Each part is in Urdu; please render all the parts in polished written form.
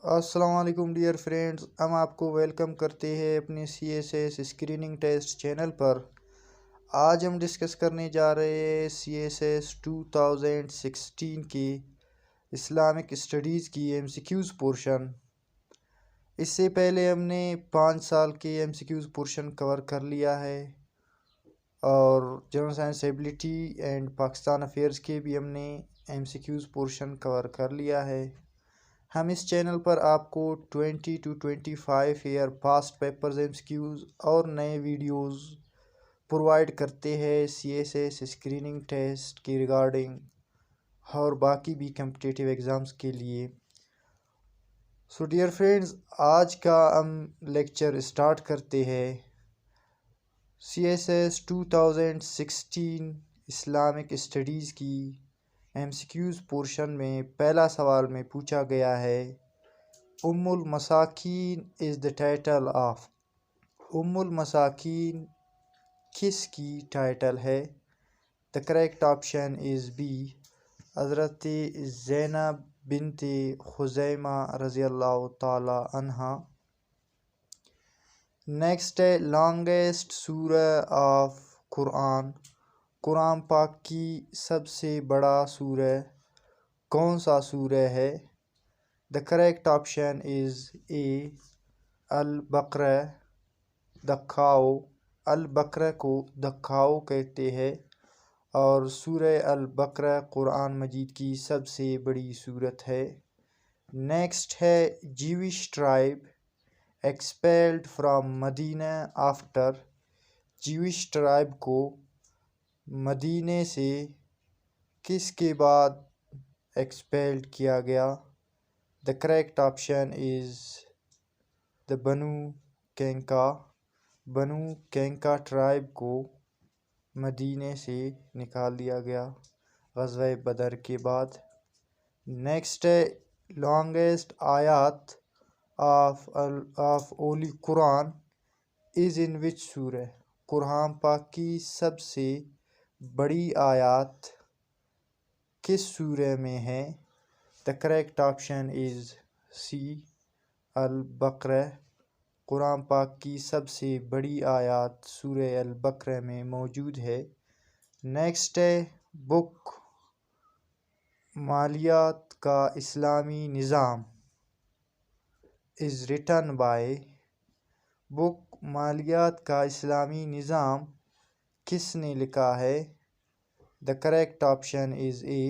السلام علیکم ڈیئر فرینڈز، ہم آپ کو ویلکم کرتے ہیں اپنے C S S screening test channel پر۔ آج ہم ڈسکس کرنے جا رہے ہیں سی ایس ایس 2016 کی اسلامک اسٹڈیز کی ایم سی کیوز پورشن۔ اس سے پہلے ہم نے 5 سال کے ایم سی کیوز پورشن کور کر لیا ہے، اور general science ability and Pakistan affairs کے بھی ہم نے ایم سی کیوز پورشن کور کر لیا ہے۔ ہم اس چینل پر آپ کو 20 to 25 year past papers M C Qs اور نئے ویڈیوز پرووائڈ کرتے ہیں C S S screening test کی ریگارڈنگ اور باقی بھی کمپٹیٹیو ایگزامز کے لیے۔ سو ڈیئر فرینڈز، آج کا ہم لیکچر اسٹارٹ کرتے ہیں۔ C S S 2016 Islamic studies کی ایم سی کیوز پورشن میں پہلا سوال میں پوچھا گیا ہے، ام المساکین از دا ٹائٹل آف۔ ام المساکین کس کی ٹائٹل ہے؟ The correct option is B, حضرت زینب بنت خزیمہ رضی اللہ تعالی عنہا۔ نیکسٹ ہے لانگیسٹ سورہ آف قرآن۔ قرآن پاک کی سب سے بڑا سورہ کون سا سورہ ہے؟ دا کریکٹ آپشن از اے، البقرہ۔ دکھاؤ، البقرہ کو دکھاؤ کہتے ہیں، اور سورہ البقرہ قرآن مجید کی سب سے بڑی سورت ہے۔ نیکسٹ ہے Jewish tribe expelled from Medina after. Jewish tribe کو مدینے سے کس کے بعد ایکسپیلڈ کیا گیا؟ دا کریکٹ آپشن از دا بنو کینکا۔ بنو کینکا ٹرائب کو مدینے سے نکال دیا گیا غزوہ بدر کے بعد۔ نیکسٹ ہے لانگیسٹ آیات آف ہولی قرآن از ان وچ سورہ۔ قرآن پاک کی سب سے بڑی آیات کس سورہ میں ہے؟ دا کریکٹ آپشن از سی، البقرہ۔ قرآن پاک کی سب سے بڑی آیات سورہ البقرہ میں موجود ہے۔ نیکسٹ ہے بک مالیات کا اسلامی نظام از ریٹن بائی۔ بک مالیات کا اسلامی نظام کس نے لکھا ہے؟ دا کریکٹ آپشن از اے،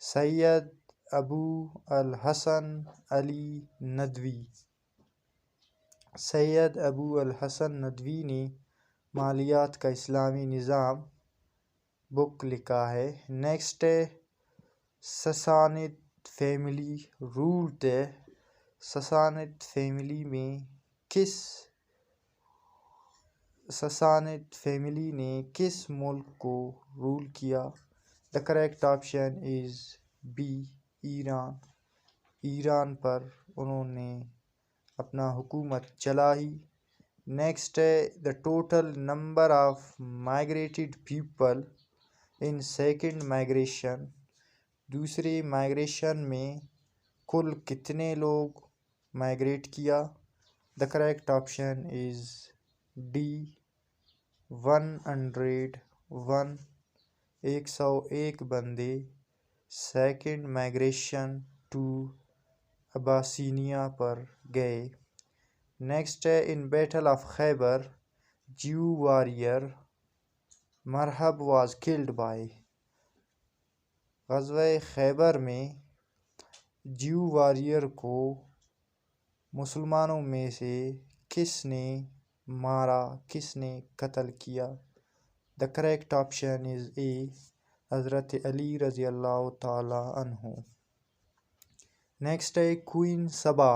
سید ابو الحسن علی ندوی۔ سید ابو الحسن ندوی نے مالیات کا اسلامی نظام بک لکھا ہے۔ نیکسٹ ہے سسانید فیملی رولڈ ہے۔ سسانید فیملی میں سسانید فیملی نے کس ملک کو رول کیا؟ The correct option is B, Iran. Iran پر انہوں نے اپنا حکومت چلائی۔ نیکسٹ ہے the total number of migrated people in second migration. دوسری مائیگریشن میں کل کتنے لوگ مائیگریٹ کیا؟ The correct option is D, 101۔ 101 بندے سیکنڈ مائیگریشن ٹو اباسینیا پر گئے۔ نیکسٹ ہے in battle of Khaybar Jew warrior Marhab was killed by. غزوہ خیبر میں جیو واریر کو مسلمانوں میں سے کس نے مارا، کس نے قتل کیا؟ دا کریکٹ آپشن از اے، حضرت علی رضی اللہ تعالی عنہ۔ نیکسٹ ہے queen Saba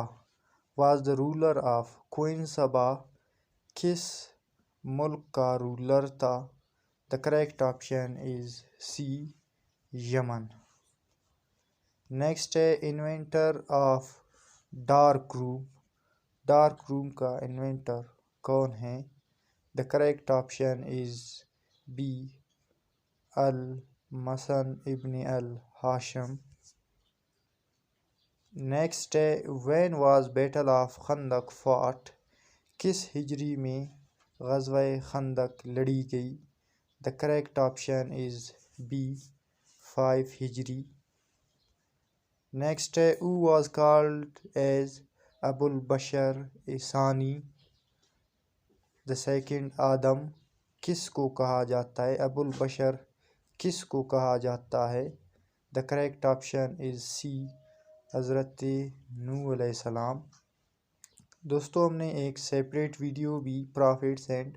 was the ruler of. Queen Saba کس ملک کا رولر تھا؟ The correct option is C, Yemen. Next ہے inventor of dark room. Dark room کا انوینٹر کون ہے؟ The correct option is B, المسن ابن الہاشم۔ نیکسٹ ہے when was battle of Khandaq fought, کس ہجری میں غزوہ خندق لڑی گئی؟ The correct option is B 5 ہجری۔ نیکسٹ ہے who was called as ابو البشر ثانی دا سیکنڈ آدم، کس کو کہا جاتا ہے؟ ابو البشر کس کو کہا جاتا ہے؟ دا کریکٹ آپشن از سی حضرت نوح علیہ السلام۔ دوستو ہم نے ایک سیپریٹ ویڈیو بھی پرافٹس اینڈ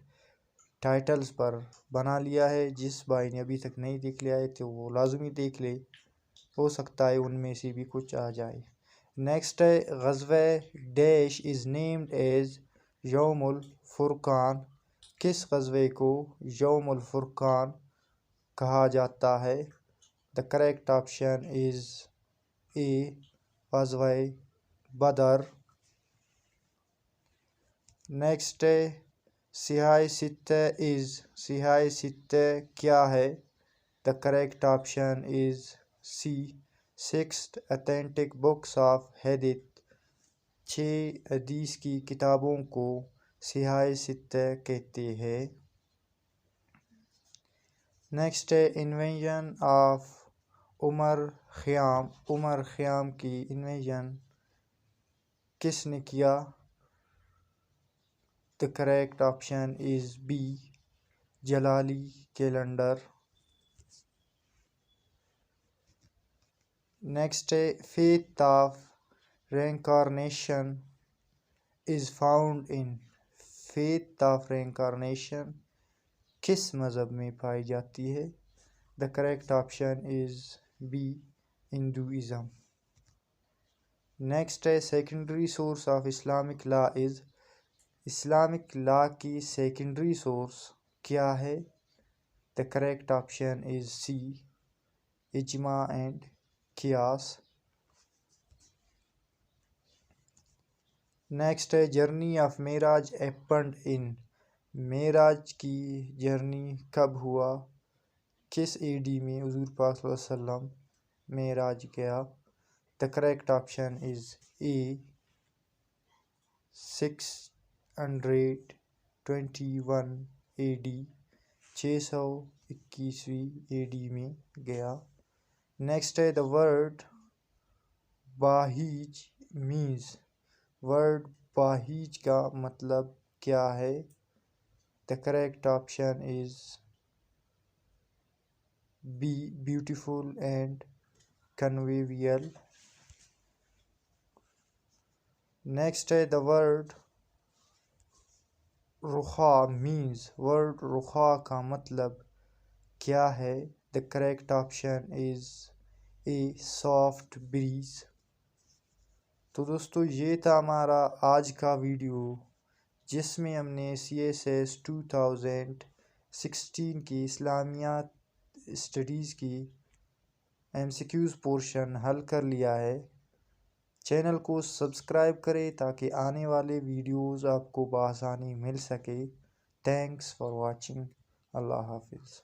ٹائٹلز پر بنا لیا ہے، جس بھائی نے ابھی تک نہیں دیکھ لیا ہے تو وہ لازمی دیکھ لے، ہو سکتا ہے ان میں سے بھی کچھ آ جائے۔ نیکسٹ ہے غزوہ ڈیش از نیمڈ ایز یوم الفرقان، کس غزوے کو یوم الفرقان کہا جاتا ہے؟ دا کریکٹ آپشن از اے غزوہ بدر۔ نیکسٹ ہے سیاہ ستہ کیا ہے؟ The correct option is C 6 authentic books of حدیث، 6 حدیث کی کتابوں کو سیاہ ستہ کہتے ہیں۔ نیکسٹ ہے انوینشن آف عمر خیام کی انوینشن کس نے کیا؟ The correct option is B Jalali calendar. Next ہے faith of reincarnation is found in, faith of reincarnation کس مذہب میں پائی جاتی ہے؟ The correct option is B Hinduism. Next ہے secondary source of Islamic law is, Islamic law کی سیکنڈری سورس کیا ہے؟ دا کریکٹ آپشن از سی اجماع اینڈ قیاس۔ نیکسٹ ہے جرنی آف معراج ہیپنڈ ان، معراج کی جرنی کب ہوا؟ کس اے ڈی میں حضور پاک صلی اللہ علیہ وسلم معراج گیا؟ The correct option is A 621 A D, 621 A D میں گیا۔ نیکسٹ ہے دا ورڈ باہیج مینز، ورڈ باہیج کا مطلب کیا ہے؟ The correct option is B beautiful and convivial. Next ہے دا ورڈ رخا مینز، ورڈ رخا کا مطلب کیا ہے؟ The correct option is A soft breeze. تو دوستو یہ تھا ہمارا آج کا ویڈیو، جس میں ہم نے CSS 2016 کی اسلامیات اسٹڈیز کی MCQs پورشن حل کر لیا ہے۔ چینل کو سبسکرائب کریں تاکہ آنے والے ویڈیوز آپ کو بآسانی مل سکے۔ Thanks for watching. اللہ حافظ۔